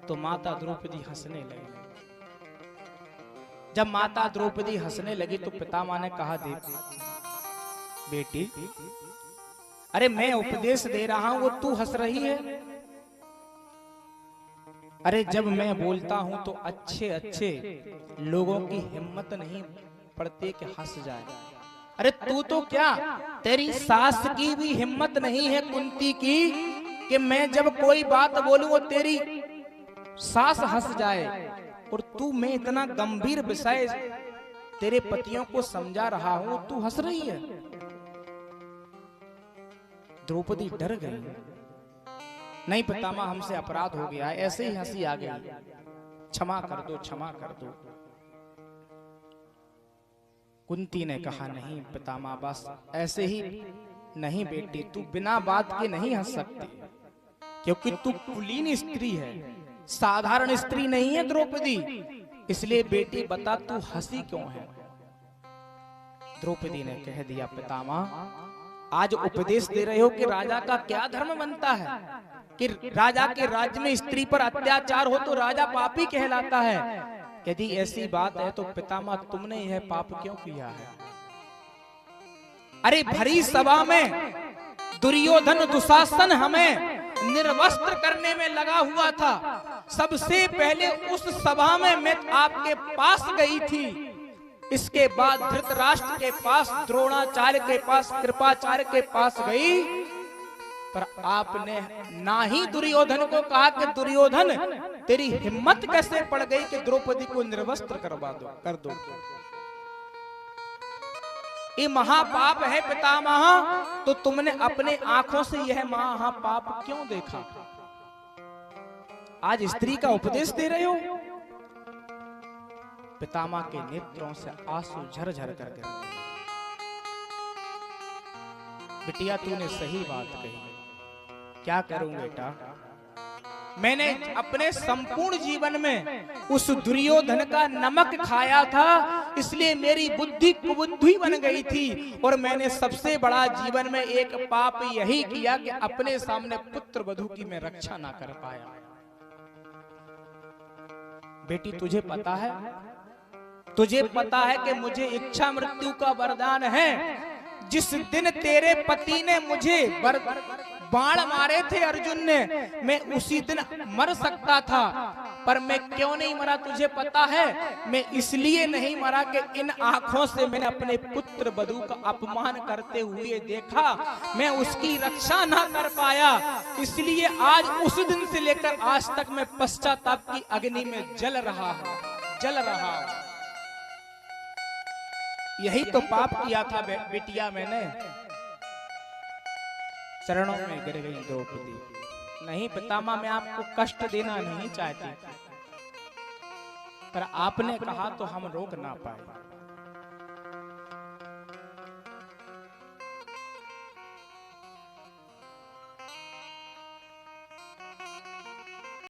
तो माता द्रौपदी हंसने लगी। जब माता द्रौपदी हंसने लगी तो पितामह ने कहा, बेटी, अरे मैं उपदेश दे रहा हूं, वो तू हंस रही है। अरे जब मैं बोलता हूं तो अच्छे अच्छे लोगों की हिम्मत नहीं पड़ती कि हंस जाए। अरे तू तो क्या, तेरी सास की भी हिम्मत नहीं है कुंती की कि मैं जब कोई बात बोलूं वो तेरी सास हंस जाए, और तू, मैं इतना गंभीर विषय तेरे पतियों को समझा रहा हूं, तू हंस रही है। द्रौपदी डर गई। नहीं पितामह, हमसे अपराध हो गया, ऐसे ही हंसी आ गई, क्षमा कर दो, क्षमा कर दो। कुंती ने कहा, नहीं पितामह, बस ऐसे ही नहीं बेटी, तू बिना बात के नहीं हंस सकती, क्योंकि तू कुलीन स्त्री है, साधारण स्त्री नहीं है द्रौपदी। इसलिए बेटी बता, तू हंसी क्यों है? द्रौपदी ने कह दिया, पितामह, आज उपदेश दे रहे हो कि राजा का क्या धर्म बनता है कि राजा के राज्य में स्त्री पर अत्याचार हो तो राजा पापी कहलाता है। यदि ऐसी बात है तो पितामह, तुमने यह पाप क्यों किया है? अरे भरी सभा में दुर्योधन दुशासन हमें निर्वस्त्र करने में लगा हुआ था। सबसे पहले उस सभा में मैं आपके पास गई थी, इसके बाद धृतराष्ट्र के पास, द्रोणाचार्य के पास, कृपाचार्य के पास गई, पर आपने ना ही दुर्योधन को कहा कि दुर्योधन, तेरी हिम्मत कैसे पड़ गई कि द्रौपदी को निर्वस्त्र करवा दो, कर दो। ये महापाप है पितामह, तो तुमने अपने आंखों से यह महापाप क्यों देखा? आज स्त्री का उपदेश दे रहे हो। पितामह के नेत्रों से आंसू झरझर कर गिर गए। बिटिया, तूने सही बात कही, क्या करूं बेटा? मैंने अपने संपूर्ण जीवन में उस दुर्योधन का नमक खाया था, इसलिए मेरी बुद्धि कुबुद्धि बन गई थी, और मैंने सबसे बड़ा जीवन में एक पाप यही किया कि अपने सामने पुत्र वधू की मैं रक्षा ना कर पाया। बेटी, तुझे पता है, तुझे पता है कि मुझे इच्छा मृत्यु का वरदान है। जिस दिन तेरे पति ने मुझे बाण मारे थे अर्जुन ने, मैं उसी दिन मर सकता था, पर मैं क्यों नहीं मरा तुझे पता है? मैं इसलिए नहीं मरा कि इन आंखों से मैंने अपने पुत्र वधू का अपमान करते हुए देखा, मैं उसकी रक्षा ना कर पाया, इसलिए आज उस दिन से लेकर आज तक मैं पश्चाताप की अग्नि में जल रहा हूं, जल रहा हूं। यही तो पाप किया था बेटिया मैंने। चरणों में गिर गई द्रौपदी। नहीं पितामह, मैं आपको कष्ट देना नहीं चाहती, पर आपने कहा तो हम रोक ना पाए।